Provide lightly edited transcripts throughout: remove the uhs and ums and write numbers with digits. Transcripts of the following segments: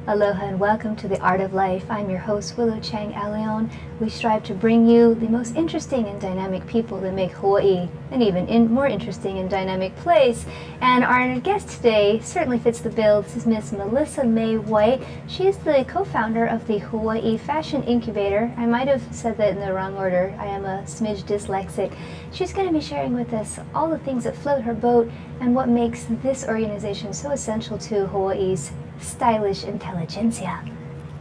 Aloha and welcome to The Art of Life. I'm your host, Willow Chang. We strive to bring you the most interesting and dynamic people that make Hawaii an even more interesting and dynamic place. And our guest today certainly fits the bill. This is Miss Melissa May White. She is the co-founder of the Hawaii Fashion Incubator. I might have said that in the wrong order. I am a smidge dyslexic. She's going to be sharing with us all the things that float her boat and what makes this organization so essential to Hawaii's stylish intelligentsia.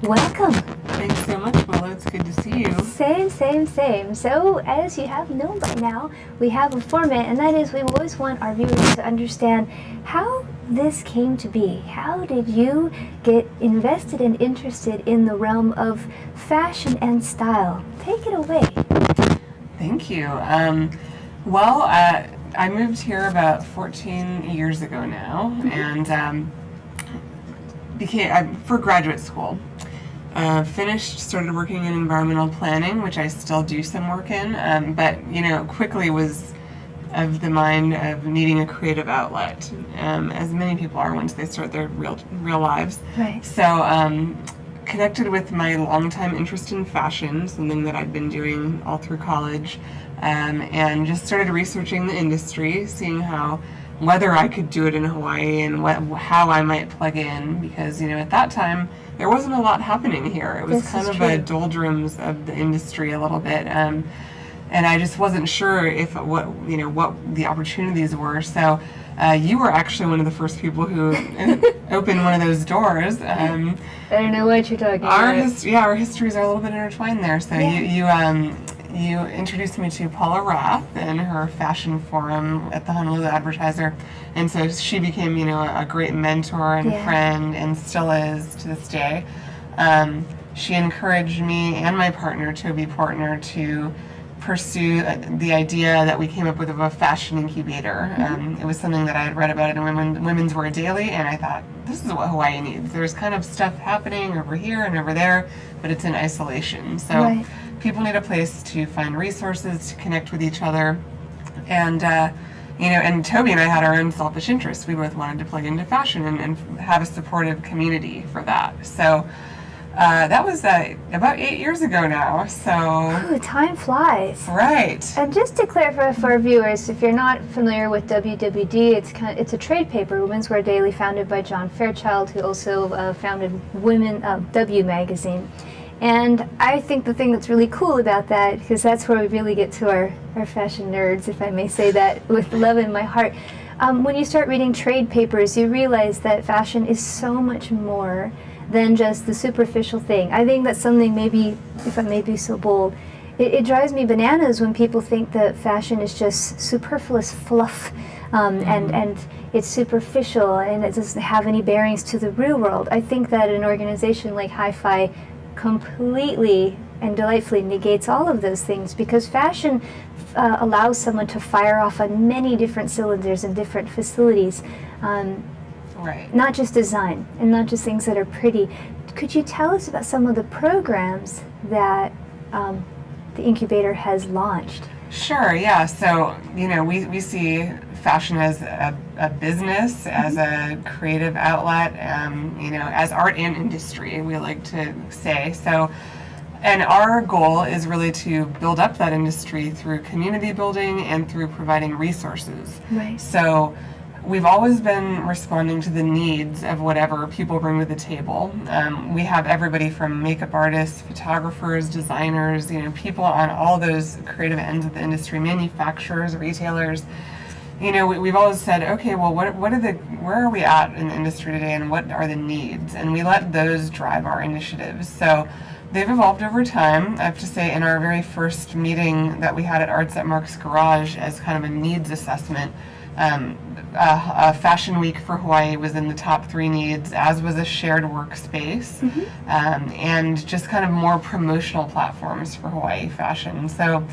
Welcome. Thanks so much, Willow. It's good to see you. Same. So, as you have known by now, we have a format, and that is we always want our viewers to understand how this came to be. How did you get invested and interested in the realm of fashion and style? Take it away. Thank you. I moved here about 14 years ago now, and for graduate school. Started working in environmental planning, which I still do some work in, but quickly was of the mind of needing a creative outlet, as many people are once they start their real lives. Right. So connected with my longtime interest in fashion, something that I'd been doing all through college, and just started researching the industry, seeing whether I could do it in Hawaii and how I might plug in, because at that time there wasn't a lot happening here. It was kind of a doldrums of the industry a little bit, and I just wasn't sure what the opportunities were. So you were actually one of the first people who opened one of those doors. I don't know what you're talking about. Our histories are a little bit intertwined there. So you introduced me to Paula Rath and her fashion forum at the Honolulu Advertiser, and so she became a great mentor and friend, and still is to this day. She encouraged me and my partner Toby Portner to pursue the idea that we came up with of a fashion incubator. It was something that I had read about it in Women's Wear Daily, and I thought, this is what Hawaii needs. There's kind of stuff happening over here and over there, but it's in isolation. So people need a place to find resources, to connect with each other, and and Toby and I had our own selfish interests. We both wanted to plug into fashion and have a supportive community for that. So that was about 8 years ago now. So time flies. Right. And just to clarify for our viewers, if you're not familiar with WWD, it's a trade paper, Women's Wear Daily, founded by John Fairchild, who also founded W Magazine. And I think the thing that's really cool about that, because that's where we really get to our fashion nerds, if I may say that with love in my heart, when you start reading trade papers, you realize that fashion is so much more than just the superficial thing. I think that's something, maybe, if I may be so bold, it drives me bananas when people think that fashion is just superfluous fluff, and it's superficial and it doesn't have any bearings to the real world. I think that an organization like HIFI completely and delightfully negates all of those things, because fashion allows someone to fire off on many different cylinders in different facilities. Right. Not just design and not just things that are pretty. Could you tell us about some of the programs that the incubator has launched? Sure, yeah. So, we see fashion as a business, as a creative outlet, as art and industry, we like to say. So, and our goal is really to build up that industry through community building and through providing resources. Right. So, we've always been responding to the needs of whatever people bring to the table. We have everybody from makeup artists, photographers, designers, people on all those creative ends of the industry, manufacturers, retailers. We've always said, okay, well, where are we at in the industry today, and what are the needs? And we let those drive our initiatives. So they've evolved over time. I have to say, in our very first meeting that we had at Arts at Mark's Garage as kind of a needs assessment, a Fashion Week for Hawaii was in the top 3 needs, as was a shared workspace, and just kind of more promotional platforms for Hawaii fashion. So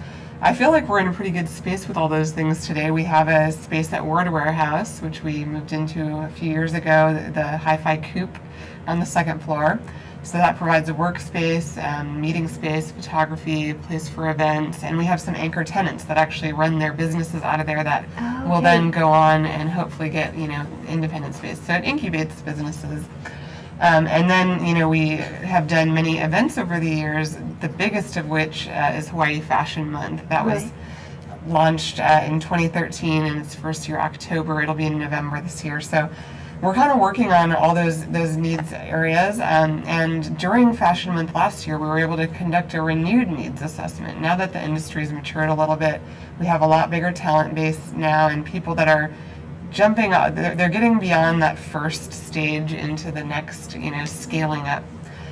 I feel like we're in a pretty good space with all those things today. We have a space at Word Warehouse, which we moved into a few years ago, the HIFI Coupe on the second floor. So that provides a workspace, meeting space, photography, place for events, and we have some anchor tenants that actually run their businesses out of there that will then go on and hopefully get, independent space. So it incubates businesses. And then, we have done many events over the years, the biggest of which is Hawaii Fashion Month. That was launched in 2013, in its first year, October. It'll be in November this year. So we're kind of working on all those needs areas. And during Fashion Month last year, we were able to conduct a renewed needs assessment. Now that the industry's matured a little bit, we have a lot bigger talent base now, and people that are jumping up, they're getting beyond that first stage into the next, scaling up.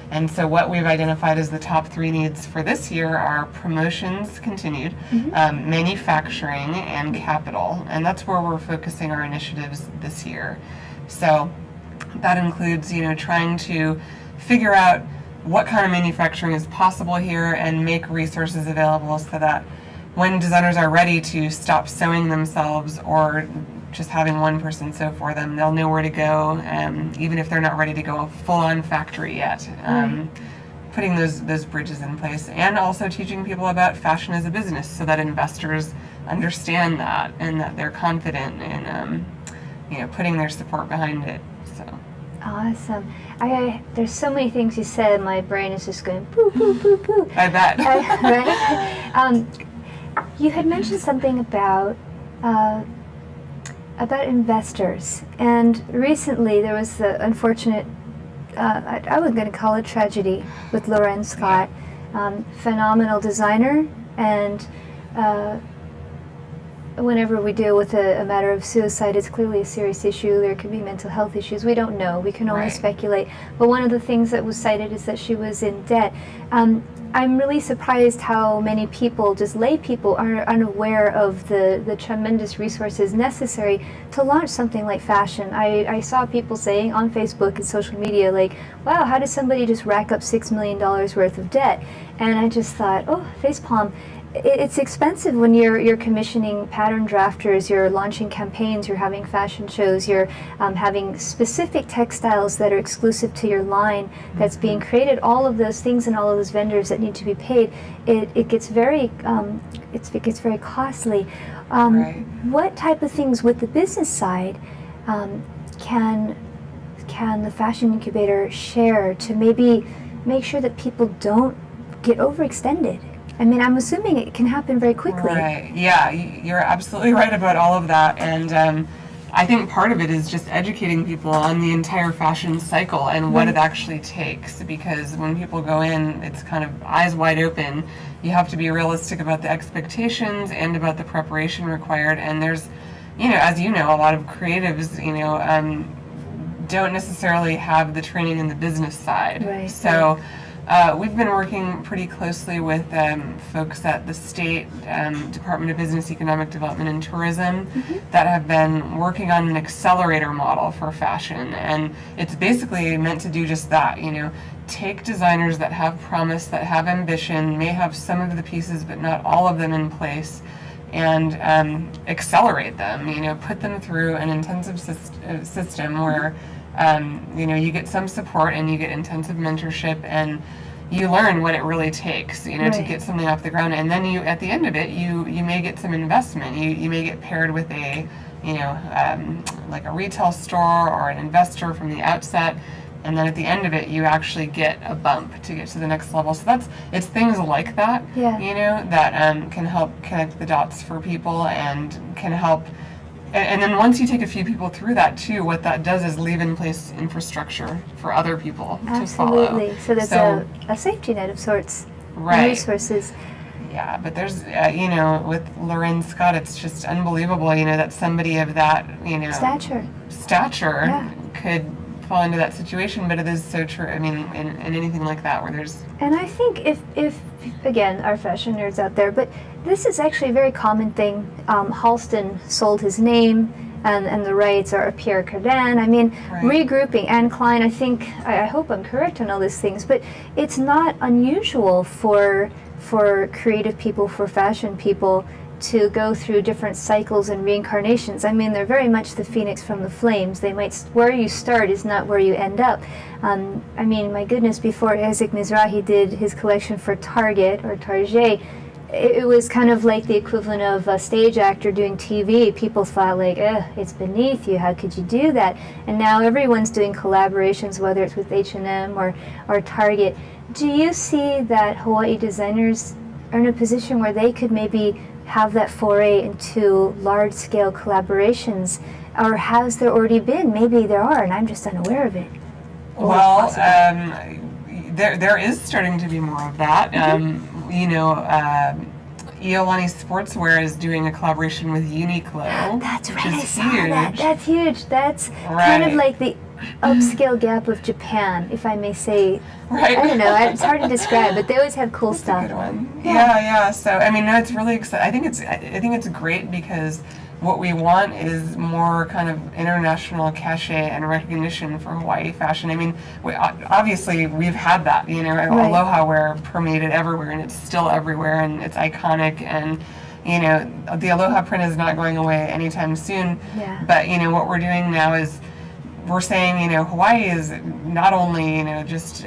And so what we've identified as the top 3 needs for this year are promotions continued, manufacturing, and capital. And that's where we're focusing our initiatives this year. So that includes, trying to figure out what kind of manufacturing is possible here and make resources available so that when designers are ready to stop sewing themselves or just having one person sew for them, they'll know where to go, even if they're not ready to go full-on factory yet. Putting those bridges in place, and also teaching people about fashion as a business so that investors understand that and that they're confident in putting their support behind it. So awesome. There's so many things you said, my brain is just going poo, poo, poo, poo. I bet. Right? You had mentioned something about investors, and recently there was the unfortunate, I was going to call it tragedy, with Loren Scott, phenomenal designer, and whenever we deal with a matter of suicide, it's clearly a serious issue. There could be mental health issues. We don't know. We can only speculate. But one of the things that was cited is that she was in debt. I'm really surprised how many people, just lay people, are unaware of the tremendous resources necessary to launch something like fashion. I saw people saying on Facebook and social media, like, wow, how does somebody just rack up $6 million worth of debt? And I just thought, oh, facepalm. It's expensive when you're commissioning pattern drafters, you're launching campaigns, you're having fashion shows, you're having specific textiles that are exclusive to your line that's being created. All of those things and all of those vendors that need to be paid, it gets very costly. What type of things with the business side can the Fashion Incubator share to maybe make sure that people don't get overextended? I mean, I'm assuming it can happen very quickly. Right. Yeah, you're absolutely right about all of that. And I think part of it is just educating people on the entire fashion cycle and what it actually takes. Because when people go in, it's kind of eyes wide open. You have to be realistic about the expectations and about the preparation required. And there's, as you know, a lot of creatives, don't necessarily have the training in the business side. Right. So we've been working pretty closely with folks at the State Department of Business, Economic Development, and Tourism that have been working on an accelerator model for fashion. And it's basically meant to do just that, take designers that have promise, that have ambition, may have some of the pieces but not all of them in place, and accelerate them, put them through an intensive system where you get some support and you get intensive mentorship and you learn what it really takes, to get something off the ground. And then at the end of it, you may get some investment. You may get paired with a, like a retail store or an investor from the outset. And then at the end of it, you actually get a bump to get to the next level. So it's things like that, that can help connect the dots for people and can help. And then once you take a few people through that too, what that does is leave in place infrastructure for other people to follow. Absolutely. So there's a safety net of sorts, and resources. Yeah, but there's, with Loren Scott, it's just unbelievable, that somebody of that, stature could fall into that situation. But it is so true. I mean, in anything like that where there's... And I think if again, our fashion nerds out there, but this is actually a very common thing. Halston sold his name, and the rights are Pierre Cardin. I mean, regrouping. Anne Klein, I think, I hope I'm correct on all these things, but it's not unusual for for creative people, for fashion people, to go through different cycles and reincarnations. I mean, they're very much the phoenix from the flames. They might, where you start is not where you end up. I mean, my goodness, before Isaac Mizrahi did his collection for Target, or Target, it was kind of like the equivalent of a stage actor doing TV. People thought like, it's beneath you, how could you do that? And now everyone's doing collaborations, whether it's with H&M or Target. Do you see that Hawaii designers are in a position where they could maybe have that foray into large-scale collaborations? Or has there already been? Maybe there are, and I'm just unaware of it. Well, there is starting to be more of that. You know, Iolani Sportswear is doing a collaboration with Uniqlo. That's right, which I is saw huge. that. That's huge. That's Right. kind of like the upscale Gap of Japan, if I may say. Right. I don't know. It's hard to describe, but they always have cool That's stuff. a good one. Yeah. So I mean, no, it's really exciting. I think it's great because what we want is more kind of international cachet and recognition for Hawaii fashion. I mean, obviously we've had that, you know, Right. Aloha wear permeated everywhere, and it's still everywhere, and it's iconic, and you know, the Aloha print is not going away anytime soon. Yeah. But you know, what we're doing now is we're saying, you know, Hawaii is not only, you know, just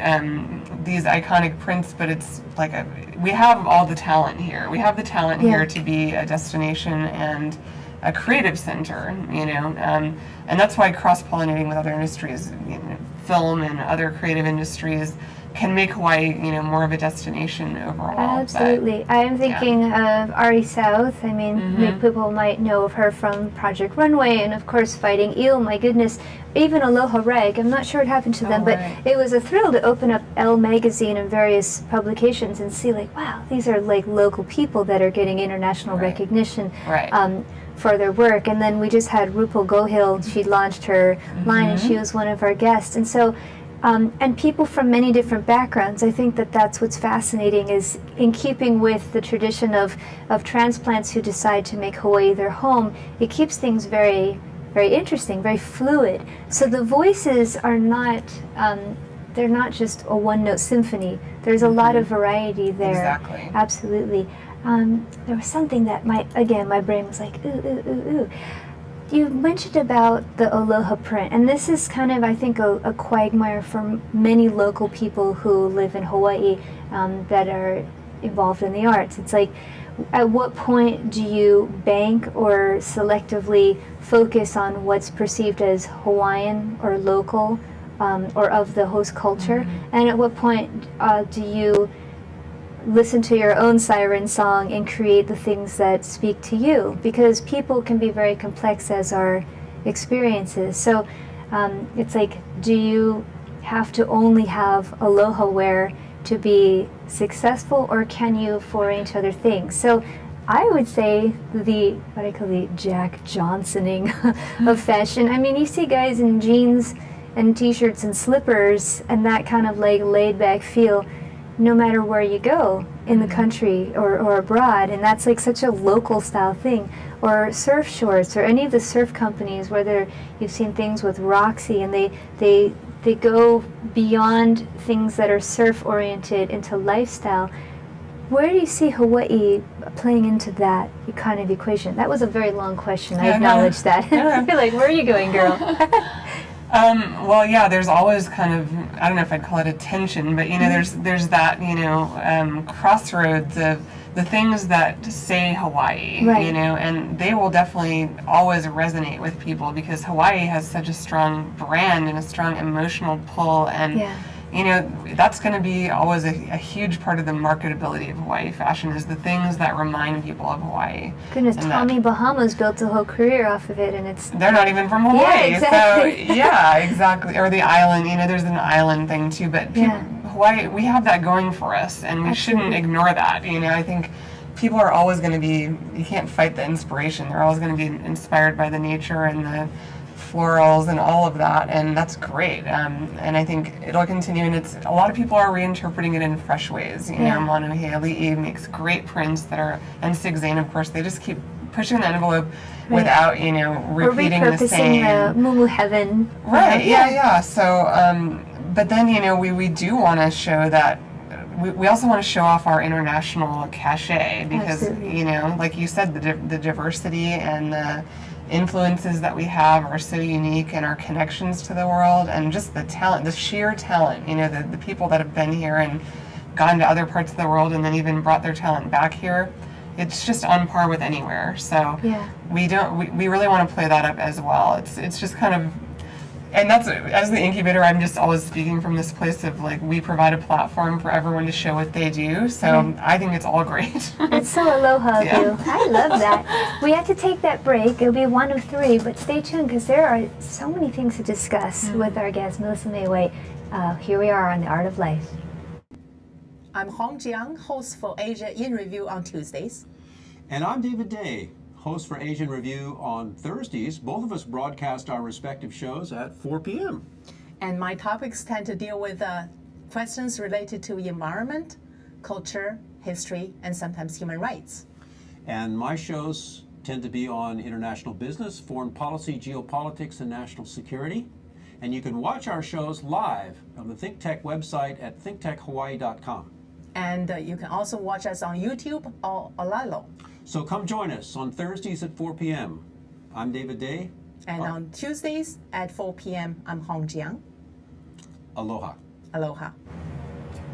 these iconic prints, but it's like we have all the talent here. We have the talent here to be a destination and a creative center, you know, and that's why cross-pollinating with other industries, you know, film and other creative industries, can make Hawaii, you know, more of a destination overall. Absolutely. I'm thinking of Ari South. I mean, people might know of her from Project Runway, and of course Fighting Eel, my goodness. Even Aloha Rag, I'm not sure what happened to them, but it was a thrill to open up Elle magazine and various publications and see like, wow, these are like local people that are getting international recognition for their work. And then we just had Rupal Gohil, she launched her line, and she was one of our guests. And so and people from many different backgrounds. I think that that's what's fascinating, is in keeping with the tradition of transplants who decide to make Hawaii their home, it keeps things very, very interesting, very fluid. So the voices are not, they're not just a one-note symphony. There's a lot of variety there. Exactly. Absolutely. There was something that my brain was like, ooh, ooh, ooh, ooh. You mentioned about the Aloha print, and this is kind of, I think, a quagmire for many local people who live in Hawaii that are involved in the arts. It's like, at what point do you bank or selectively focus on what's perceived as Hawaiian or local or of the host culture, and at what point do you listen to your own siren song and create the things that speak to you? Because people can be very complex, as our experiences. So it's like, do you have to only have Aloha wear to be successful, or can you foray into other things? So I would say what I call the Jack Johnsoning of fashion. I mean, you see guys in jeans and t-shirts and slippers and that kind of like laid back feel, no matter where you go in the country or abroad, and that's like such a local style thing. Or surf shorts, or any of the surf companies, whether you've seen things with Roxy, and they go beyond things that are surf oriented into lifestyle. Where do you see Hawaii playing into that kind of equation? That was a very long question. I acknowledge that. You're like, where are you going, girl? Well, yeah, there's always kind of, I don't know if I'd call it a tension, but, you know, there's that, you know, crossroads of the things that say Hawaii, you know, and they will definitely always resonate with people because Hawaii has such a strong brand and a strong emotional pull, and you know, that's going to be always a huge part of the marketability of Hawaii fashion, is the things that remind people of Hawaii. Goodness, Tommy Bahama's built a whole career off of it, and they're not even from Hawaii. Yeah, exactly. So, yeah, exactly. Or the island, you know, there's an island thing too, but Hawaii, we have that going for us, and we shouldn't ignore that. You know, I think people are always going to be, you can't fight the inspiration. They're always going to be inspired by the nature and the florals and all of that, and that's great. And I think it'll continue, and it's a lot of people are reinterpreting it in fresh ways. You know, Manuhea Ali'i makes great prints that are, and Sig Zane, of course, they just keep pushing the envelope without, you know, repeating the same. Or repurposing the Mumu Heaven. Right, yeah. So, but then, you know, we do want to show that we also want to show off our international cachet because, Absolutely. you know, like you said, the diversity and the influences that we have are so unique, and our connections to the world and just the talent, the sheer talent, you know, the people that have been here and gone to other parts of the world and then even brought their talent back here. It's just on par with anywhere. So Yeah. we really want to play that up as well. It's just kind of, and that's, as the incubator, I'm just always speaking from this place of like, we provide a platform for everyone to show what they do. So I think it's all great. It's so aloha of Yeah. you. I love that. We have to take that break. It'll be one of three, but stay tuned because there are so many things to discuss with our guest, Melissa May White. Here we are on The Art of Life. I'm Hong Jiang, host for Asia in Review on Tuesdays. And I'm David Day, host for Asian Review on Thursdays. Both of us broadcast our respective shows at 4 p.m. And my topics tend to deal with questions related to environment, culture, history, and sometimes human rights. And my shows tend to be on international business, foreign policy, geopolitics, and national security. And you can watch our shows live on the ThinkTech website at thinktechhawaii.com. And you can also watch us on YouTube or Olalo. So come join us on Thursdays at 4 p.m. I'm David Day. And on Tuesdays at 4 p.m., I'm Hong Jiang. Aloha. Aloha.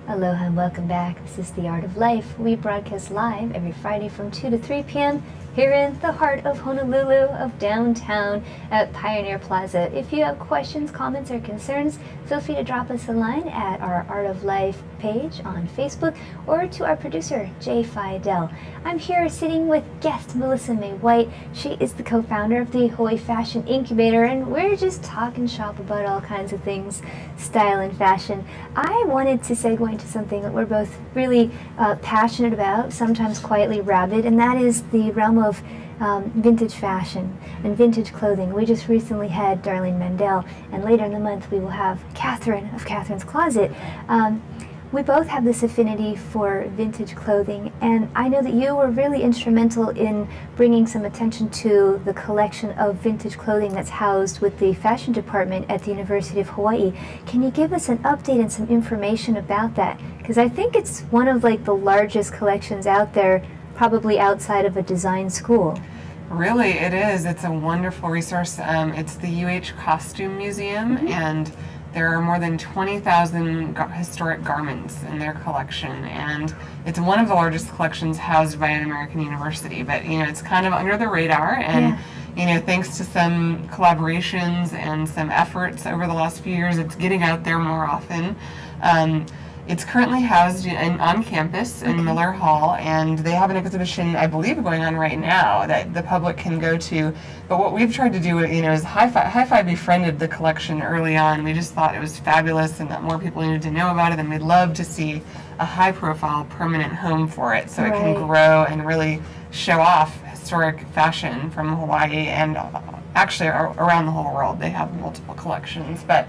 Aloha and welcome back. This is The Art of Life. We broadcast live every Friday from 2 to 3 p.m. here in the heart of Honolulu, of downtown at Pioneer Plaza. If you have questions, comments, or concerns, feel free to drop us a line at our Art of Life page on Facebook or to our producer, Jay Fidel. I'm here sitting with guest Melissa May White. She is the co-founder of the Hawaii Fashion Incubator, and we're just talking shop about all kinds of things, style and fashion. I wanted to segue into something that we're both really passionate about, sometimes quietly rabid, and that is the realm of vintage fashion and vintage clothing. We just recently had Darlene Mandel, and later in the month we will have Catherine of Catherine's Closet. We both have this affinity for vintage clothing, and I know that you were really instrumental in bringing some attention to the collection of vintage clothing that's housed with the fashion department at the University of Hawaii. Can you give us an update and some information about that? Because I think it's one of like the largest collections out there, probably outside of a design school. Really, it is. It's a wonderful resource. It's the UH Costume Museum, and there are more than 20,000 historic garments in their collection, and it's one of the largest collections housed by an American university. But you know, it's kind of under the radar, and you know, thanks to some collaborations and some efforts over the last few years, it's getting out there more often. It's currently housed on campus in Miller Hall, and they have an exhibition, I believe, going on right now that the public can go to. But what we've tried to do, you know, is HIFI befriended the collection early on. We just thought it was fabulous and that more people needed to know about it, and we'd love to see a high-profile, permanent home for it so it can grow and really show off historic fashion from Hawaii and actually around the whole world. They have multiple collections, but.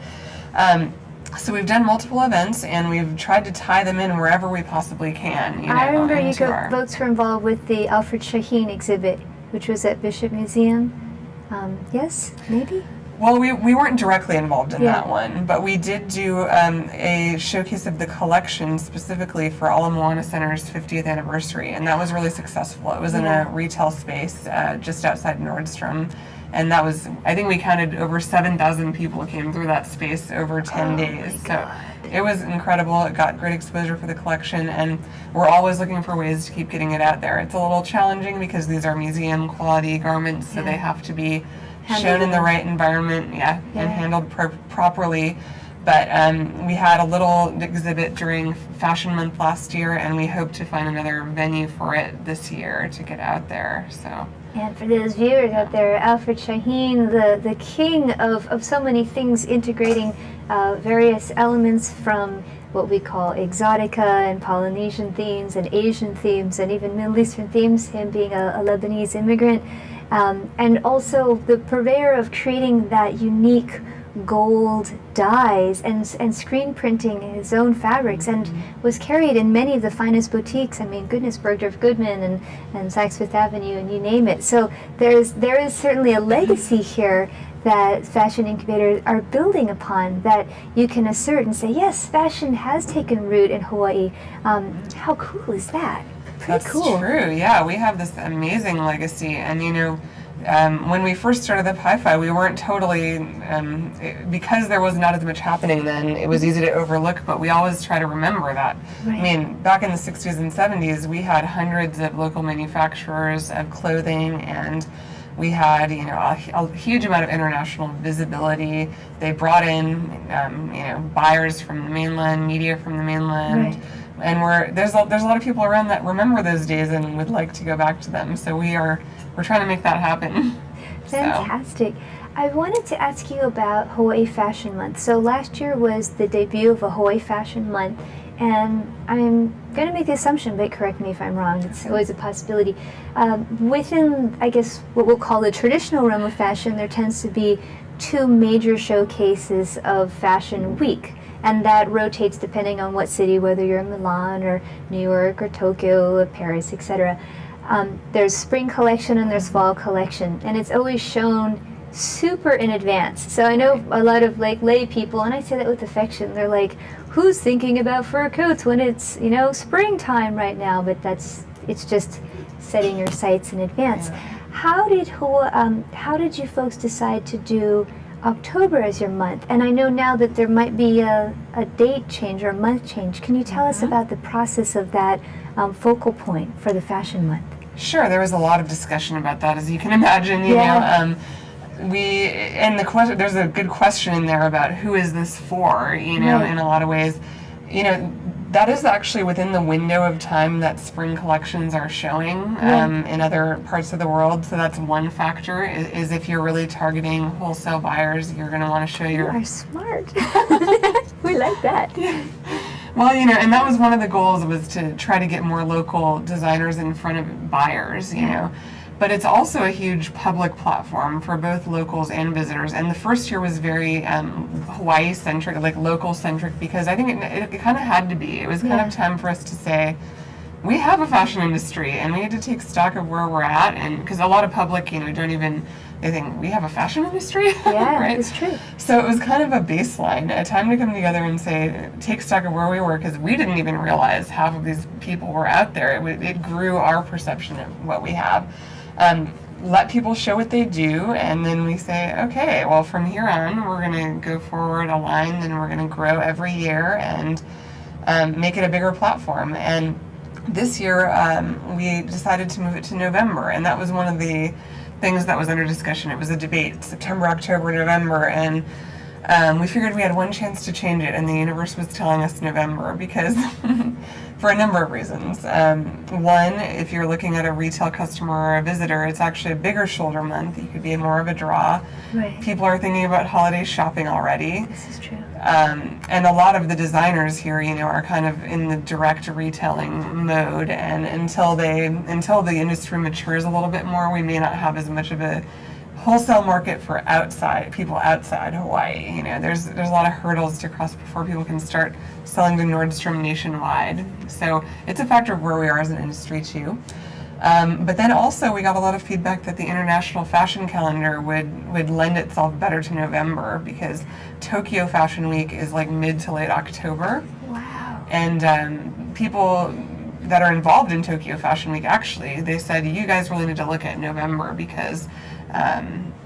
So we've done multiple events, and we've tried to tie them in wherever we possibly can. You know, I remember you folks were involved with the Alfred Shaheen exhibit, which was at Bishop Museum. Yes, maybe? Well, we weren't directly involved in that one, but we did do a showcase of the collection specifically for Ala Moana Center's 50th anniversary, and that was really successful. It was in a retail space just outside Nordstrom. And that was, I think we counted over 7,000 people came through that space over 10 days. So it was incredible. It got great exposure for the collection, and we're always looking for ways to keep getting it out there. It's a little challenging because these are museum quality garments, so they have to be shown in the right environment, and handled properly. But we had a little exhibit during Fashion Month last year, and we hope to find another venue for it this year to get out there. So. And for those viewers out there, Alfred Shaheen, the king of so many things, integrating various elements from what we call exotica and Polynesian themes and Asian themes and even Middle Eastern themes, him being a Lebanese immigrant, and also the purveyor of creating that unique gold dyes and screen printing his own fabrics, and was carried in many of the finest boutiques. I mean, goodness, Bergdorf Goodman and Saks Fifth Avenue, and you name it. So there is certainly a legacy here that Fashion Incubator are building upon, that you can assert and say, yes, fashion has taken root in Hawaii. How cool is that? Pretty That's cool. true. Yeah, we have this amazing legacy, and when we first started the HIFI, we weren't totally, because there was not as much happening then, it was easy to overlook, but we always try to remember that. Right. I mean, back in the 60s and 70s, we had hundreds of local manufacturers of clothing, and we had, a huge amount of international visibility. They brought in, buyers from the mainland, media from the mainland. Right. And there's a lot of people around that remember those days and would like to go back to them. So we're trying to make that happen. Fantastic. I wanted to ask you about Hawaii Fashion Month. So last year was the debut of a Hawaii Fashion Month, and I'm going to make the assumption, but correct me if I'm wrong, it's always a possibility. Within, I guess, what we'll call the traditional realm of fashion, there tends to be two major showcases of Fashion Week. And that rotates depending on what city, whether you're in Milan or New York or Tokyo or Paris, etc. There's spring collection and there's fall collection, and it's always shown super in advance. So I know a lot of lay people, and I say that with affection, they're like, who's thinking about fur coats when it's springtime right now? But it's just setting your sights in advance. Yeah. How did you folks decide to do October as your month? And I know now that there might be a date change or a month change. Can you tell us about the process of that focal point for the Fashion Month? Sure, there was a lot of discussion about that, as you can imagine. There's a good question in there about who is this for, Right. in a lot of ways. That is actually within the window of time that spring collections are showing in other parts of the world. So that's one factor, is if you're really targeting wholesale buyers, you're going to want to show You your... are smart. We like that. Well, and that was one of the goals, was to try to get more local designers in front of buyers, But it's also a huge public platform for both locals and visitors. And the first year was very Hawaii-centric, local-centric, because I think it kind of had to be. It was kind of time for us to say, we have a fashion industry, and we need to take stock of where we're at. And because a lot of public, they think, we have a fashion industry? Yeah, right? it's true. So it was kind of a baseline, a time to come together and say, take stock of where we were, because we didn't even realize half of these people were out there. It grew our perception of what we have. Let people show what they do, and then we say, okay, well, from here on, we're going to go forward aligned, and we're going to grow every year and make it a bigger platform. And this year, we decided to move it to November, and that was one of the things that was under discussion. It was a debate, September, October, November, and we figured we had one chance to change it, and the universe was telling us November, because for a number of reasons. One, if you're looking at a retail customer or a visitor, it's actually a bigger shoulder month. You could be more of a draw. Right. People are thinking about holiday shopping already. This is true. And a lot of the designers here, are kind of in the direct retailing mode, and until the industry matures a little bit more, we may not have as much of a wholesale market for people outside Hawaii. There's a lot of hurdles to cross before people can start selling to Nordstrom nationwide. So it's a factor of where we are as an industry too. But then also we got a lot of feedback that the international fashion calendar would lend itself better to November, because Tokyo Fashion Week is mid to late October. Wow. And people that are involved in Tokyo Fashion Week, actually, they said, you guys really need to look at November, because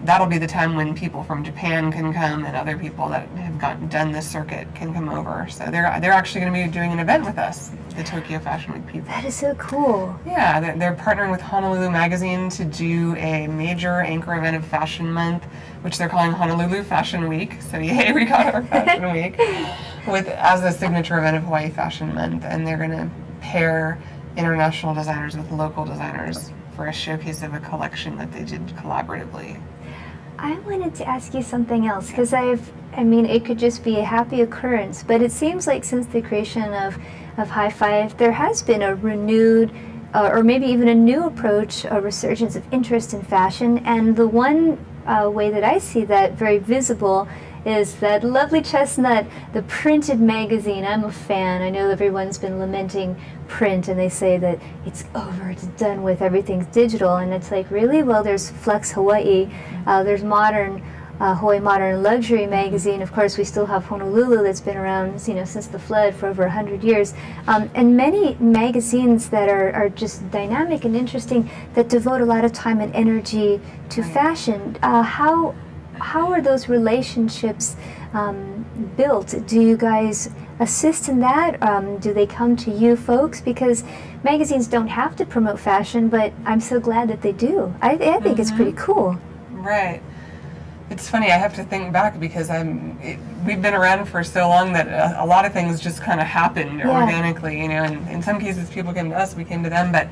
that'll be the time when people from Japan can come, and other people that have done this circuit can come over. So they're actually going to be doing an event with us, the Tokyo Fashion Week people. That is so cool. Yeah, they're partnering with Honolulu Magazine to do a major anchor event of Fashion Month, which they're calling Honolulu Fashion Week. So yay, we got our Fashion Week as a signature event of Hawaii Fashion Month, and they're going to pair international designers with local designers for a showcase of a collection that they did collaboratively. I wanted to ask you something else, because it could just be a happy occurrence, but it seems like since the creation of HIFI, there has been a renewed, or maybe even a new approach, a resurgence of interest in fashion, and the one way that I see that very visible is that lovely chestnut, the printed magazine. I'm a fan. I know everyone's been lamenting print, and they say that it's over, it's done with, everything's digital, and it's like, really? Well, there's Flex Hawaii, there's modern Hawaii Modern Luxury magazine. Of course, we still have Honolulu that's been around, since the flood for over 100 years. And many magazines that are just dynamic and interesting that devote a lot of time and energy to fashion. How are those relationships built? Do you guys assist in that? Do they come to you folks? Because magazines don't have to promote fashion, but I'm so glad that they do. I think it's pretty cool. Right. It's funny, I have to think back because we've been around for so long that a lot of things just kind of happened organically, and in some cases people came to us, we came to them, but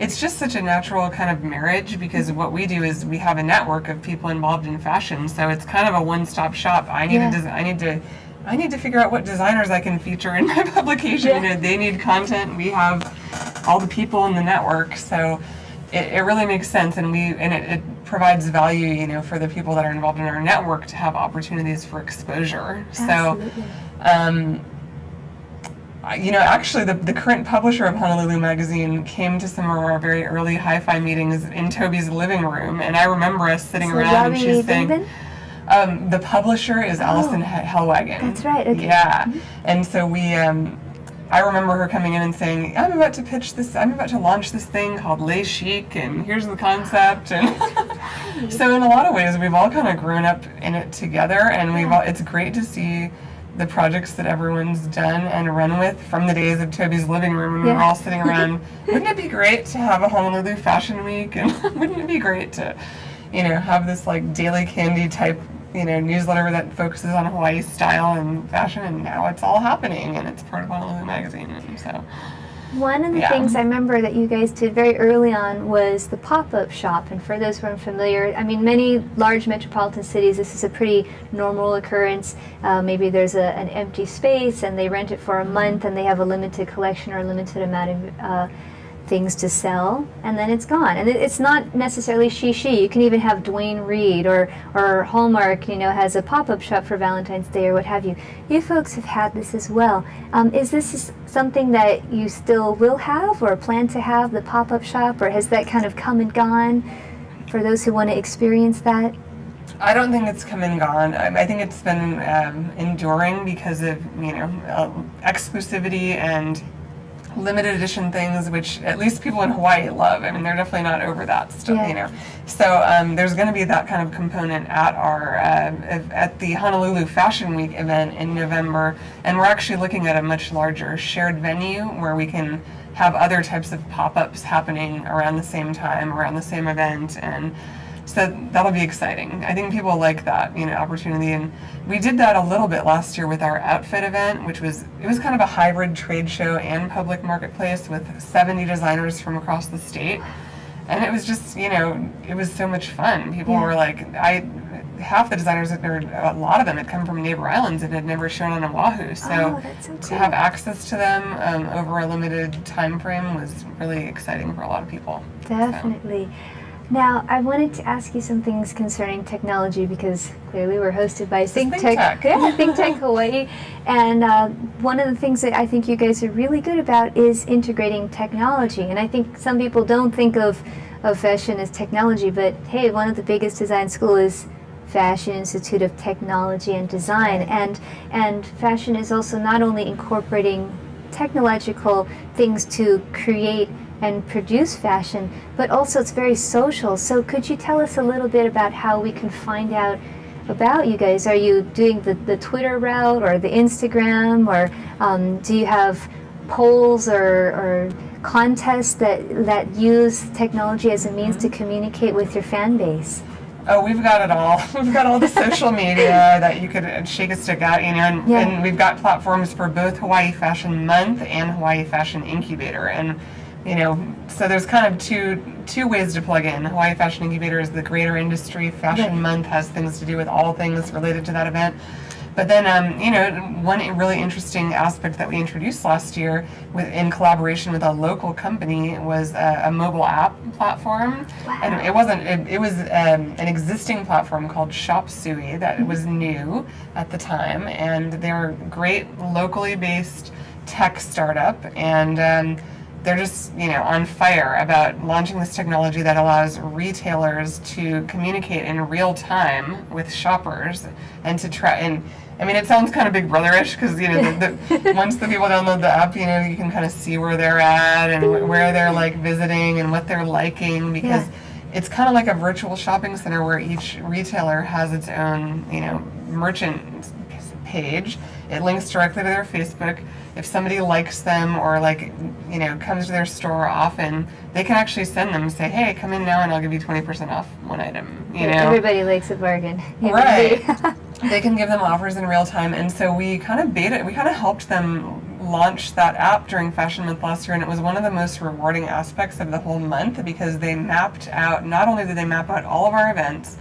it's just such a natural kind of marriage because what we do is we have a network of people involved in fashion, so it's kind of a one-stop shop. I need to figure out what designers I can feature in my publication. They need content. We have all the people in the network, so it really makes sense, and it provides value, for the people that are involved in our network to have opportunities for exposure. Absolutely. So, actually, the current publisher of Honolulu Magazine came to some of our very early HIFI meetings in Toby's living room, and I remember us sitting around and she's saying, the publisher is Allison Hellwagon. That's right. Okay. Yeah, and so I remember her coming in and saying, I'm about to launch this thing called Les Chic, and here's the concept. And so in a lot of ways, we've all kind of grown up in it together, and it's great to see the projects that everyone's done and run with from the days of Toby's living room, and we're all sitting around, wouldn't it be great to have a Honolulu Fashion Week? And wouldn't it be great to, have this like daily candy type newsletter that focuses on Hawaii style and fashion, and now it's all happening, and it's part of Honolulu Magazine, and so. One of the things I remember that you guys did very early on was the pop-up shop, and for those who are unfamiliar, many large metropolitan cities, this is a pretty normal occurrence. Maybe there's an empty space, and they rent it for a month, and they have a limited collection or a limited amount of things to sell, and then it's gone. And it's not necessarily she. You can even have Dwayne Reed or Hallmark, has a pop-up shop for Valentine's Day or what have you. You folks have had this as well. Is this something that you still will have or plan to have, the pop-up shop, or has that kind of come and gone for those who want to experience that? I don't think it's come and gone. I think it's been enduring because of, exclusivity and limited edition things, which at least people in Hawaii love. They're definitely not over that stuff, So there's going to be that kind of component at our at the Honolulu Fashion Week event in November, and we're actually looking at a much larger shared venue where we can have other types of pop-ups happening around the same time, around the same event, and so that'll be exciting. I think people like that, opportunity, and we did that a little bit last year with our outfit event, which was kind of a hybrid trade show and public marketplace with 70 designers from across the state, and it was just, it was so much fun. People were like, half the designers, a lot of them had come from neighbor islands and had never shown on Oahu, so to have access to them over a limited time frame was really exciting for a lot of people. Definitely. So. Now, I wanted to ask you some things concerning technology because clearly we're hosted by ThinkTech. ThinkTech Hawaii. And one of the things that I think you guys are really good about is integrating technology. And I think some people don't think of fashion as technology, but hey, one of the biggest design schools is Fashion Institute of Technology and Design. And fashion is also not only incorporating technological things to create and produce fashion, but also it's very social. So could you tell us a little bit about how we can find out about you guys? Are you doing the Twitter route or the Instagram, or do you have polls or contests that use technology as a means to communicate with your fan base? Oh, we've got it all. We've got all the social media that you could shake a stick at, and we've got platforms for both Hawaii Fashion Month and Hawaii Fashion Incubator, and so there's kind of two ways to plug in. Hawaii Fashion Incubator is the greater industry. Fashion Month has things to do with all things related to that event. But then, one really interesting aspect that we introduced last year in collaboration with a local company was a mobile app platform. Wow. And it wasn't, it was an existing platform called Shop Sui that was new at the time. And they're a great locally based tech startup. And they're just, on fire about launching this technology that allows retailers to communicate in real time with shoppers and to try and. I mean, it sounds kind of Big Brother-ish because, once the people download the app, you can kind of see where they're at and where they're like visiting and what they're liking, because it's kind of like a virtual shopping center where each retailer has its own, merchant page. It links directly to their Facebook. If somebody likes them or comes to their store often, they can actually send them and say, hey, come in now and I'll give you 20% off one item. Everybody likes a bargain. Right. They can give them offers in real time, and so we kind of helped them launch that app during Fashion Month last year, and it was one of the most rewarding aspects of the whole month because they mapped out, not only did they map out all of our events,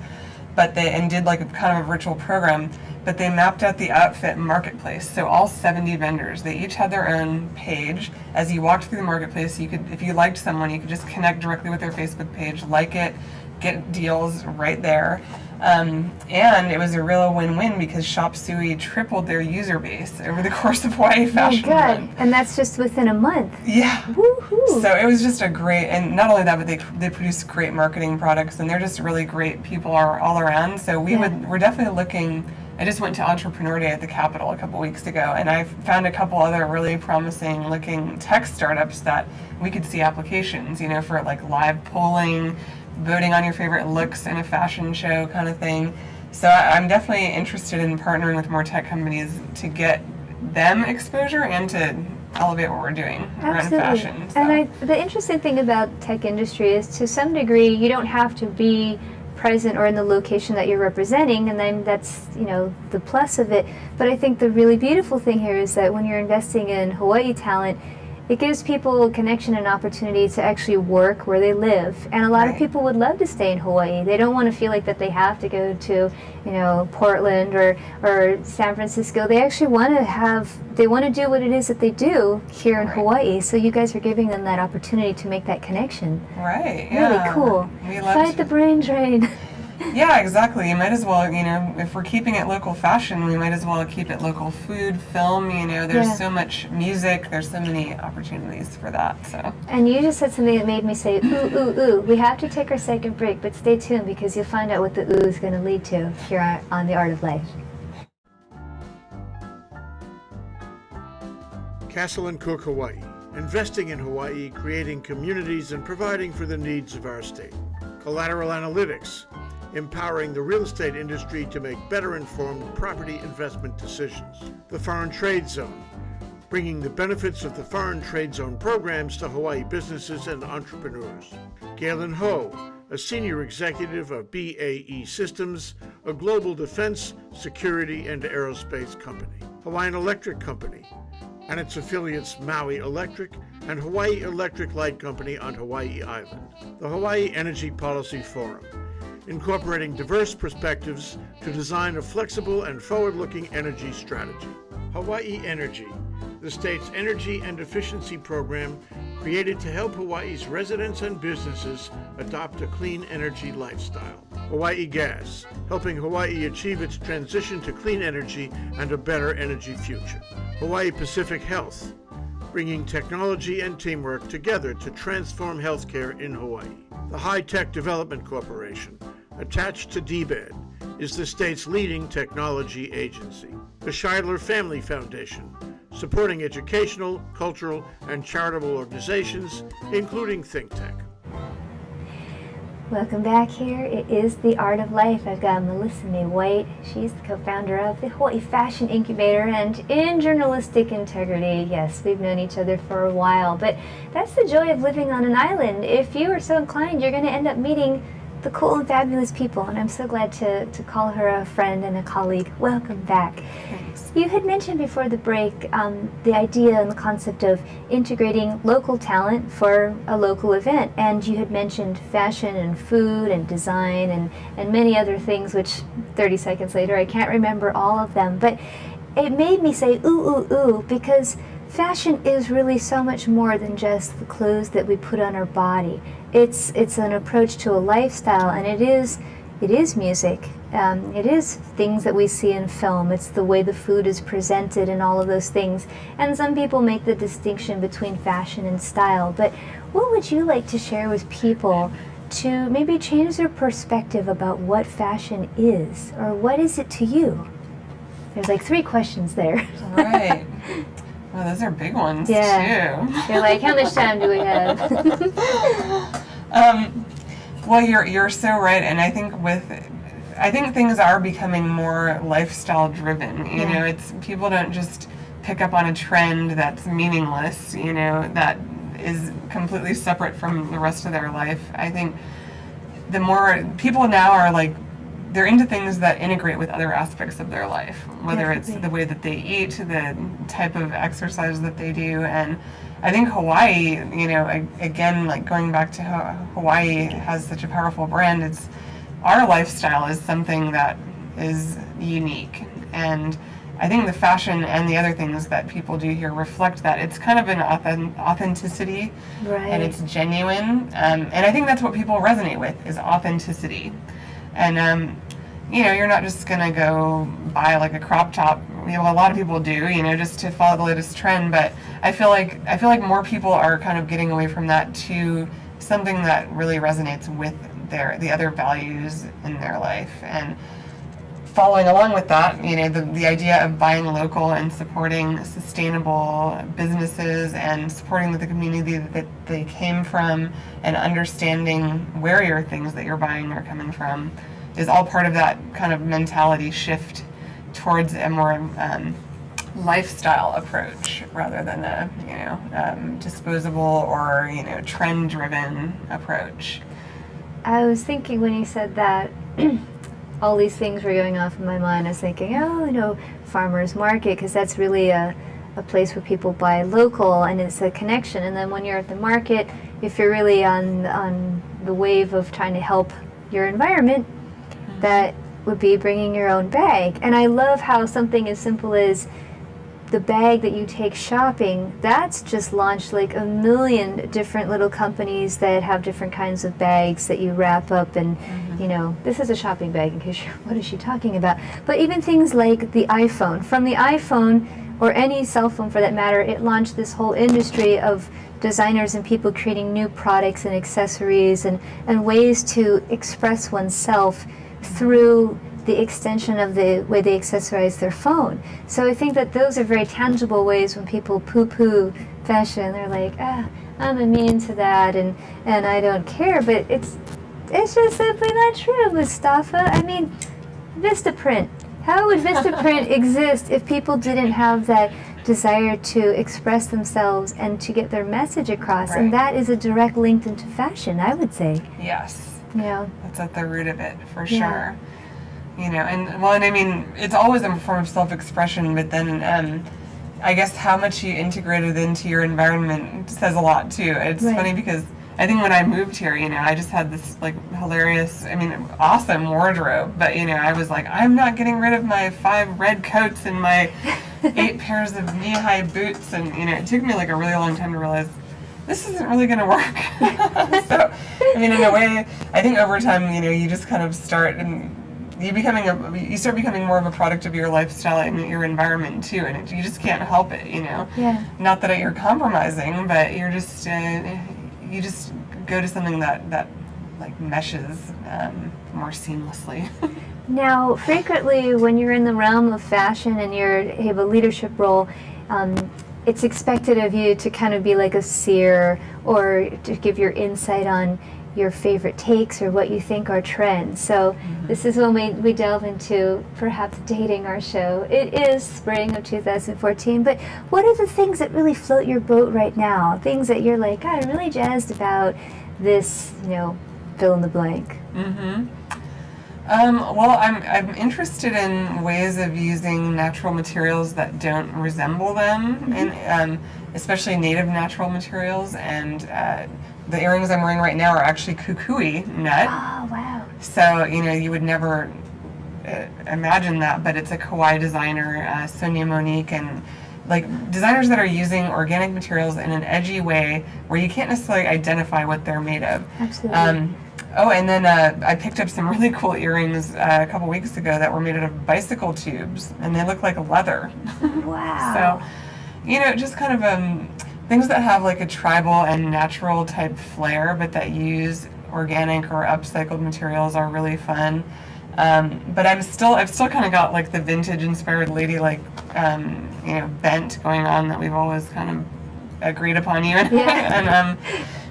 but they did like a kind of a virtual program, but they mapped out the outfit marketplace. So all 70 vendors, they each had their own page. As you walked through the marketplace, you could, if you liked someone, you could just connect directly with their Facebook page, like it, get deals right there. And it was a real win-win because Shop Suey tripled their user base over the course of Hawaii Fashion Month. And that's just within a month. Yeah. Woohoo! So it was just a great, and not only that, but they produce great marketing products, and they're just really great people all around. So we're definitely looking. I just went to Entrepreneur Day at the Capitol a couple weeks ago, and I found a couple other really promising looking tech startups that we could see applications, for like live polling, voting on your favorite looks in a fashion show kind of thing. So I'm definitely interested in partnering with more tech companies to get them exposure and to elevate what we're doing around fashion. So. And the interesting thing about tech industry is, to some degree, you don't have to be present or in the location that you're representing, and then that's the plus of it. But I think the really beautiful thing here is that when you're investing in Hawaii talent, it gives people a connection and opportunity to actually work where they live. And a lot of people would love to stay in Hawaii. They don't want to feel like that they have to go to, Portland or San Francisco. They actually want to do what it is that they do here in Hawaii. So you guys are giving them that opportunity to make that connection. Right. Yeah. Really cool. Fight the brain drain. Yeah, exactly. You might as well, if we're keeping it local fashion, we might as well keep it local food, film, there's so much music, there's so many opportunities for that, so. And you just said something that made me say, ooh, ooh, ooh. We have to take our second break, but stay tuned because you'll find out what the ooh is going to lead to here on The Art of Life. Castle and Cook, Hawaii. Investing in Hawaii, creating communities, and providing for the needs of our state. Collateral Analytics. Empowering the real estate industry to make better informed property investment decisions. The Foreign Trade Zone, bringing the benefits of the Foreign Trade Zone programs to Hawaii businesses and entrepreneurs. Galen Ho, a senior executive of BAE Systems, a global defense, security, and aerospace company. Hawaiian Electric Company and its affiliates Maui Electric and Hawaii Electric Light Company on Hawaii Island. The Hawaii Energy Policy Forum, incorporating diverse perspectives to design a flexible and forward-looking energy strategy. Hawaii Energy, the state's energy and efficiency program created to help Hawaii's residents and businesses adopt a clean energy lifestyle. Hawaii Gas, helping Hawaii achieve its transition to clean energy and a better energy future. Hawaii Pacific Health, bringing technology and teamwork together to transform healthcare in Hawaii. The High Tech Development Corporation, attached to DBED, is the state's leading technology agency. The Scheidler Family Foundation, supporting educational, cultural, and charitable organizations, including ThinkTech. Welcome back here. It is The Art of Life. I've got Melissa May White. She's the co-founder of the Hawaii Fashion Incubator, and in journalistic integrity, yes, we've known each other for a while, but that's the joy of living on an island. If you are so inclined, you're going to end up meeting the cool and fabulous people, and I'm so glad to call her a friend and a colleague. Welcome back. Thanks. You had mentioned before the break the idea and the concept of integrating local talent for a local event, and you had mentioned fashion and food and design and many other things, which 30 seconds later I can't remember all of them, but it made me say ooh, ooh, ooh, because fashion is really so much more than just the clothes that we put on our body. It's an approach to a lifestyle, and it is music, it is things that we see in film. It's the way the food is presented and all of those things. And some people make the distinction between fashion and style. But what would you like to share with people to maybe change their perspective about what fashion is, or what is it to you? There's like 3 questions there. Right. Well, those are big ones, Yeah. too. You're like, how much time do we have? Well, you're so right, and I think things are becoming more lifestyle driven. You know, it's people don't just pick up on a trend that's meaningless, you know, that is completely separate from the rest of their life. I think the more people now are like, they're into things that integrate with other aspects of their life, whether it's the way that they eat, the type of exercise that they do. And I think Hawaii, you know, again, like going back to how Hawaii has such a powerful brand, it's our lifestyle is something that is unique. And I think the fashion and the other things that people do here reflect that. It's kind of an authenticity, Right. and it's genuine. And I think that's what people resonate with, is authenticity. And, you know, you're not just going to go buy like a crop top. You know, a lot of people do, you know, just to follow the latest trend. But I feel like more people are kind of getting away from that to something that really resonates with the other values in their life. And following along with that, you know, the idea of buying local and supporting sustainable businesses and supporting the community that they came from, and understanding where your things that you're buying are coming from is all part of that kind of mentality shift towards a more lifestyle approach rather than a disposable or, you know, trend-driven approach. I was thinking when you said that, all these things were going off in my mind. I was thinking, oh, you know, farmers market, because that's really a place where people buy local, and it's a connection. And then when you're at the market, if you're really on the wave of trying to help your environment, that would be bringing your own bag. And I love how something as simple as the bag that you take shopping, that's just launched like a million different little companies that have different kinds of bags that you wrap up. And you know, this is a shopping bag in case you're, what is she talking about? But even things like the iPhone. From the iPhone, or any cell phone for that matter, it launched this whole industry of designers and people creating new products and accessories and ways to express oneself through the extension of the way they accessorize their phone. So I think that those are very tangible ways when people poo-poo fashion. They're like, I'm immune to that and I don't care. But it's just simply not true, Mustafa. I mean, Vistaprint. How would Vistaprint exist if people didn't have that desire to express themselves and to get their message across? Right. And that is a direct link into fashion, I would say. Yes. Yeah. That's at the root of it, for Yeah. sure. You know, and I mean, it's always a form of self-expression, but then I guess how much you integrate it into your environment says a lot too. It's Right. funny because I think when I moved here, you know, I just had this like hilarious, I mean, awesome wardrobe, but you know, I was like, I'm not getting rid of my 5 red coats and my 8 pairs of knee-high boots, and you know, it took me like a really long time to realize this isn't really going to work. So, I mean, in a way, I think over time, you know, you just kind of start and you start becoming more of a product of your lifestyle and your environment too, and you just can't help it, you know. Yeah. Not that you're compromising, but you're just you just go to something that like meshes more seamlessly. Now, frequently when you're in the realm of fashion and you have a leadership role, it's expected of you to kind of be like a seer or to give your insight on your favorite takes or what you think are trends. So this is when we delve into perhaps dating our show. It is spring of 2014, but what are the things that really float your boat right now? Things that you're like, God, I'm really jazzed about this, you know, fill in the blank. Well, I'm interested in ways of using natural materials that don't resemble them, and especially native natural materials. And the earrings I'm wearing right now are actually kukui nut. Oh, wow. So, you know, you would never imagine that, but it's a Kauai designer, Sonia Monique, and like designers that are using organic materials in an edgy way where you can't necessarily identify what they're made of. Absolutely. Oh, and then I picked up some really cool earrings a couple weeks ago that were made out of bicycle tubes, and they look like leather. Wow. So, just kind of things that have like a tribal and natural type flair, but that use organic or upcycled materials are really fun. But I've still kind of got like the vintage inspired ladylike, bent going on that we've always kind of agreed upon, you and Yeah.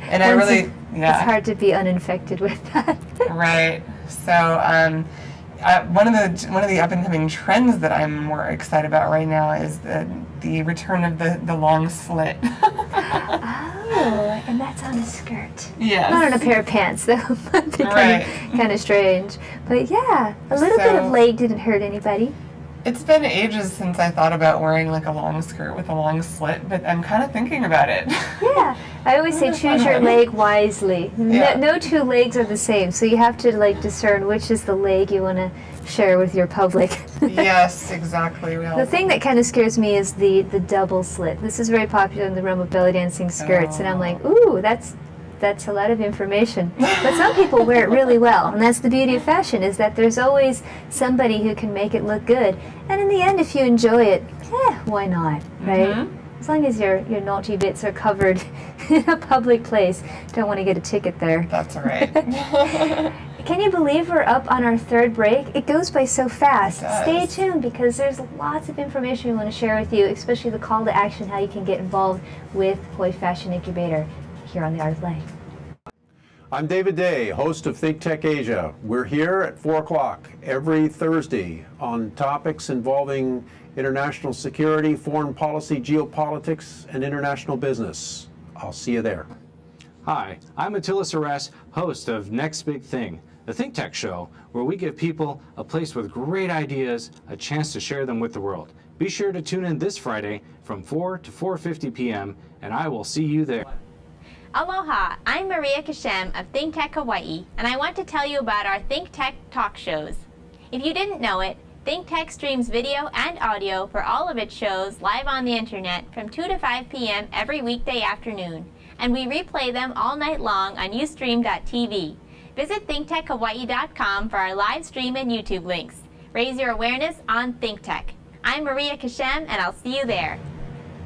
and I really, It's hard to be uninfected with that. Right. So, one of the up and coming trends that I'm more excited about right now is the return of the long slit. Oh, and that's on a skirt. Yes. Not on a pair of pants, though. That'd be kind of strange. But yeah, a little bit of So- leg didn't hurt anybody. It's been ages since I thought about wearing like a long skirt with a long slit, but I'm kind of thinking about it. Yeah, I always say choose your leg wisely. Yeah. No two legs are the same, so you have to like discern which is the leg you want to share with your public. Yes, exactly. The thing that kind of scares me is the double slit. This is very popular in the realm of belly dancing skirts, and I'm like, ooh, that's a lot of information. But some people wear it really well, and that's the beauty of fashion, is that there's always somebody who can make it look good. And in the end, if you enjoy it, why not, right? Mm-hmm. As long as your naughty bits are covered in a public place. Don't want to get a ticket there. That's right. Can you believe we're up on our third break? It goes by so fast. It does. Stay tuned because there's lots of information we want to share with you, especially the call to action, how you can get involved with Hawaii Fashion Incubator here on The Art of Life. I'm David Day, host of ThinkTech Asia. We're here at 4 o'clock every Thursday on topics involving international security, foreign policy, geopolitics, and international business. I'll see you there. Hi, I'm Attila Saras, host of Next Big Thing, the ThinkTech show, where we give people a place with great ideas, a chance to share them with the world. Be sure to tune in this Friday from 4 to 4:50 p.m., and I will see you there. Aloha, I'm Maria Kashem of ThinkTech Hawaii, and I want to tell you about our ThinkTech talk shows. If you didn't know it, ThinkTech streams video and audio for all of its shows live on the internet from 2 to 5 p.m. every weekday afternoon, and we replay them all night long on ustream.tv. Visit thinktechhawaii.com for our live stream and YouTube links. Raise your awareness on ThinkTech. I'm Maria Kashem, and I'll see you there.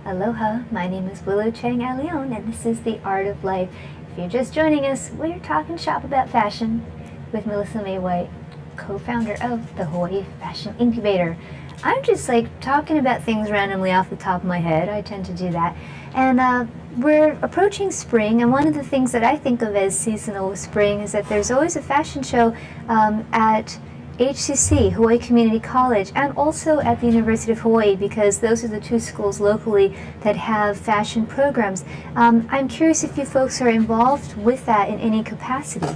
Aloha, my name is Willow Chang, and this is The Art of Life. If you're just joining us, we're talking shop about fashion with Melissa May White, co-founder of the Hawaii Fashion Incubator. I'm just like talking about things randomly off the top of my head. I tend to do that. And we're approaching spring, and one of the things that I think of as seasonal with spring is that there's always a fashion show at HCC, Hawaii Community College, and also at the University of Hawaii, because those are the two schools locally that have fashion programs. I'm curious if you folks are involved with that in any capacity.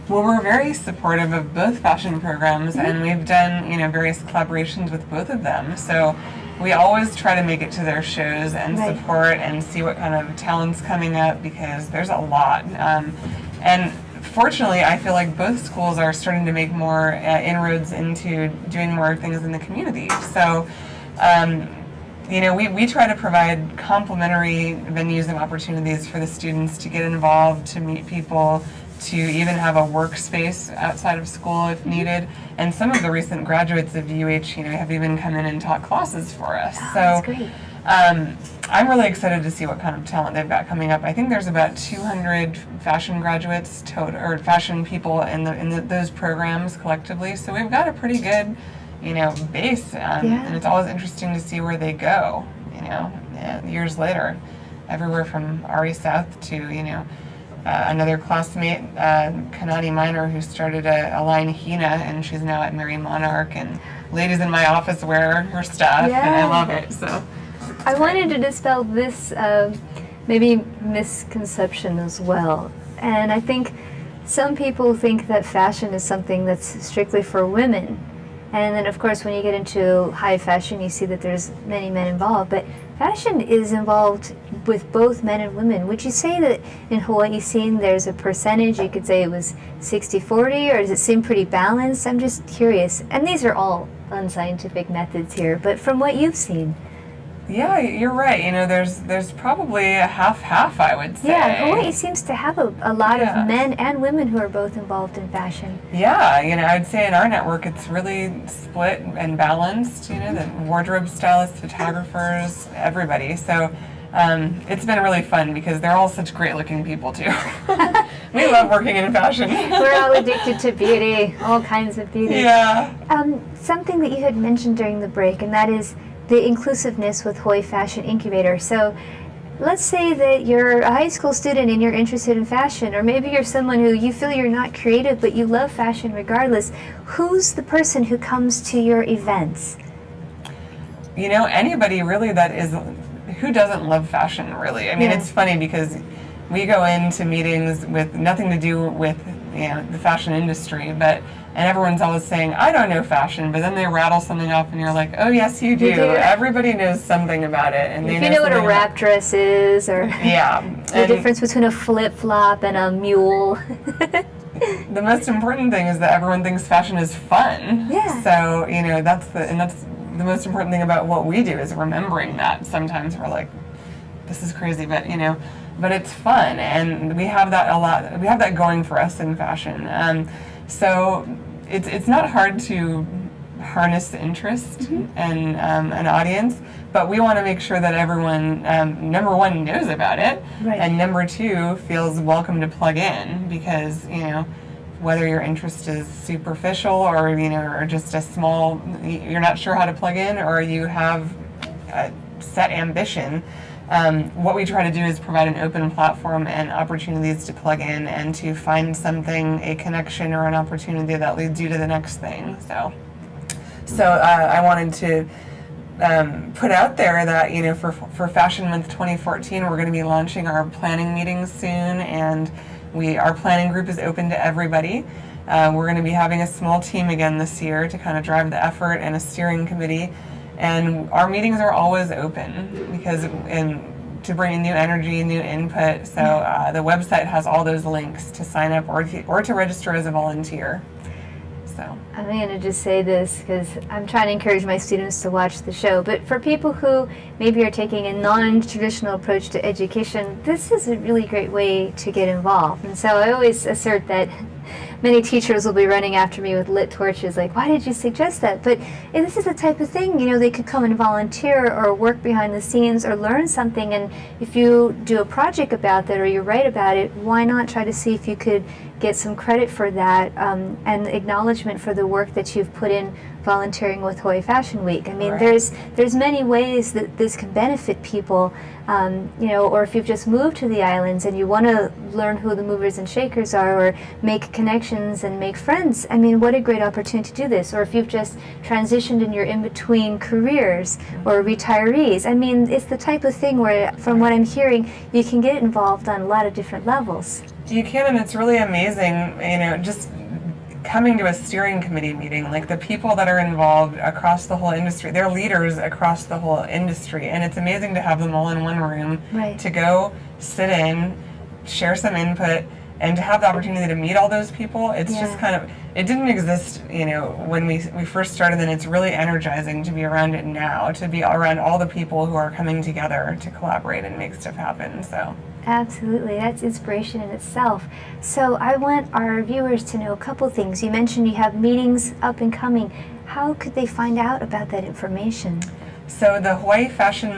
Well, we're very supportive of both fashion programs, and we've done, various collaborations with both of them. So we always try to make it to their shows and support and see what kind of talent's coming up, because there's a lot. And fortunately, I feel like both schools are starting to make more inroads into doing more things in the community. So, we try to provide complimentary venues and opportunities for the students to get involved, to meet people, to even have a workspace outside of school if needed. And some of the recent graduates of UH, have even come in and taught classes for us. Oh, So that's great. I'm really excited to see what kind of talent they've got coming up. I think there's about 200 fashion graduates or fashion people in those programs collectively. So we've got a pretty good, base. And it's always interesting to see where they go, years later. Everywhere from Ari South to, another classmate, Kanani Minor, who started a line Hina, and she's now at Mary Monarch, and ladies in my office wear her stuff, and I love it. So I wanted to dispel this maybe misconception as well. And I think some people think that fashion is something that's strictly for women. And then, of course, when you get into high fashion, you see that there's many men involved. But fashion is involved with both men and women. Would you say that in Hawaii scene there's a percentage? You could say it was 60-40, or does it seem pretty balanced? I'm just curious. And these are all unscientific methods here, but from what you've seen. Yeah, you're right. There's probably a half-half, I would say. Yeah, Hawaii seems to have a lot Yeah. of men and women who are both involved in fashion. Yeah, I'd say in our network it's really split and balanced, the wardrobe stylists, photographers, everybody. So it's been really fun because they're all such great looking people too. We love working in fashion. We're all addicted to beauty, all kinds of beauty. Yeah. Something that you had mentioned during the break, and that is the inclusiveness with Hawaii Fashion Incubator. So let's say that you're a high school student and you're interested in fashion, or maybe you're someone who you feel you're not creative but you love fashion regardless. Who's the person who comes to your events? Anybody really who doesn't love fashion, really. I mean, Yeah. It's funny because we go into meetings with nothing to do with the fashion industry, and everyone's always saying, I don't know fashion, but then they rattle something off and you're like, oh yes you do. You do. Everybody knows something about it. And If you know what a something wrap dress is, or Yeah. the difference between a flip-flop and a mule. The most important thing is that everyone thinks fashion is fun. Yeah. So, that's the most important thing about what we do is remembering that. Sometimes we're like, this is crazy, but it's fun, and we have that a lot. We have that going for us in fashion. So it's not hard to harness interest and an audience, but we want to make sure that everyone, number one, knows about it, Right. and number two, feels welcome to plug in, because whether your interest is superficial or or just a small, you're not sure how to plug in, or you have a set ambition. What we try to do is provide an open platform and opportunities to plug in and to find something, a connection or an opportunity that leads you to the next thing. So I wanted to put out there that for Fashion Month 2014, we're going to be launching our planning meetings soon, and our planning group is open to everybody. We're going to be having a small team again this year to kind of drive the effort, and a steering committee. And our meetings are always open to bring in new energy, new input. So the website has all those links to sign up or to register as a volunteer. So I'm going to just say this because I'm trying to encourage my students to watch the show. But for people who maybe are taking a non-traditional approach to education, this is a really great way to get involved. And so I always assert that many teachers will be running after me with lit torches, like, why did you suggest that? But this is the type of thing, they could come and volunteer or work behind the scenes or learn something. And if you do a project about that or you write about it, why not try to see if you could get some credit for that and acknowledgement for the work that you've put in volunteering with Hawaii Fashion Week. I mean, Right. there's many ways that this can benefit people, or if you've just moved to the islands and you want to learn who the movers and shakers are, or make connections and make friends. I mean, what a great opportunity to do this. Or if you've just transitioned and you're in between careers, or retirees. I mean, it's the type of thing where, from what I'm hearing, you can get involved on a lot of different levels. you can, and it's really amazing, just coming to a steering committee meeting, like the people that are involved across the whole industry, they're leaders across the whole industry, and it's amazing to have them all in one room, Right. to go sit in, share some input, and to have the opportunity to meet all those people. It's Yeah. just kind of, it didn't exist, when we first started, and it's really energizing to be around it now, to be around all the people who are coming together to collaborate and make stuff happen. So Absolutely, that's inspiration in itself. So I want our viewers to know a couple things. You mentioned you have meetings up and coming. How could they find out about that information? So the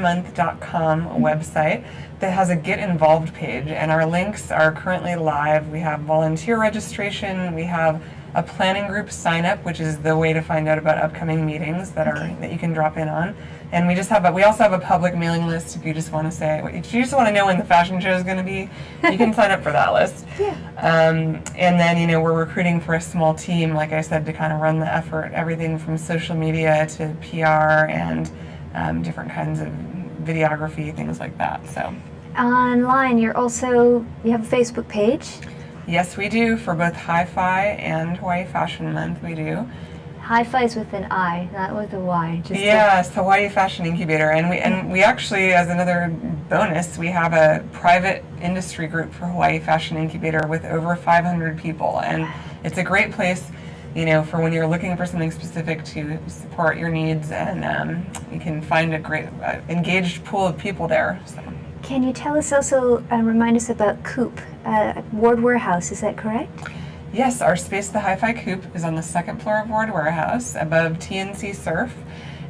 HawaiiFashionMonth.com website that has a Get Involved page, and our links are currently live. We have volunteer registration, we have a planning group sign up, which is the way to find out about upcoming meetings that you can drop in on. And we also have a public mailing list if you just want to if you just want to know when the fashion show is going to be, you can sign up for that list. Yeah. And then, we're recruiting for a small team, like I said, to kind of run the effort, everything from social media to PR and different kinds of videography, things like that. So Online, you have a Facebook page. yes, we do, for both HIFI and Hawaii Fashion Month, we do. HIFI is with an I, not with a Y. Yes, Hawaii Fashion Incubator, and we actually, as another bonus, we have a private industry group for Hawaii Fashion Incubator with over 500 people, and it's a great place for when you're looking for something specific to support your needs, and you can find a great engaged pool of people there. So. Can you tell us also, remind us about Coop, Ward Warehouse, is that correct? Yes, our space, the HIFI Coop, is on the second floor of Ward Warehouse above TNC Surf.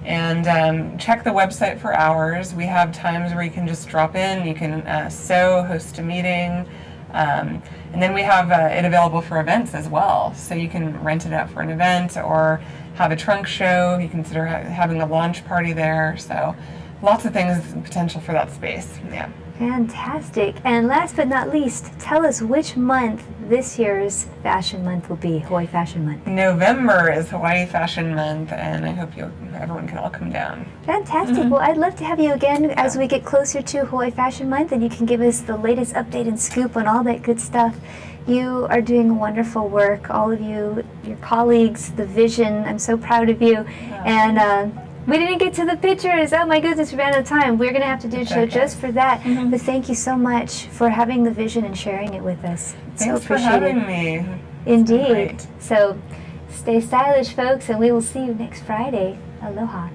And check the website for hours. We have times where you can just drop in, you can sew, host a meeting, and then we have it available for events as well. So you can rent it out for an event or have a trunk show. You consider having a launch party there. So lots of things, potential for that space. Yeah. Fantastic. And last but not least, tell us which month this year's Fashion Month will be, Hawaii Fashion Month. November is Hawaii Fashion Month, and I hope everyone can all come down. Fantastic. Well, I'd love to have you again as we get closer to Hawaii Fashion Month, and you can give us the latest update and scoop on all that good stuff. You are doing wonderful work, all of you, your colleagues, the vision. I'm so proud of you. And we didn't get to the pictures. Oh my goodness, we ran out of time. We're going to have to do a show just for that. But thank you so much for having the vision and sharing it with us. Thanks for having me. Indeed. So stay stylish, folks, and we will see you next Friday. Aloha.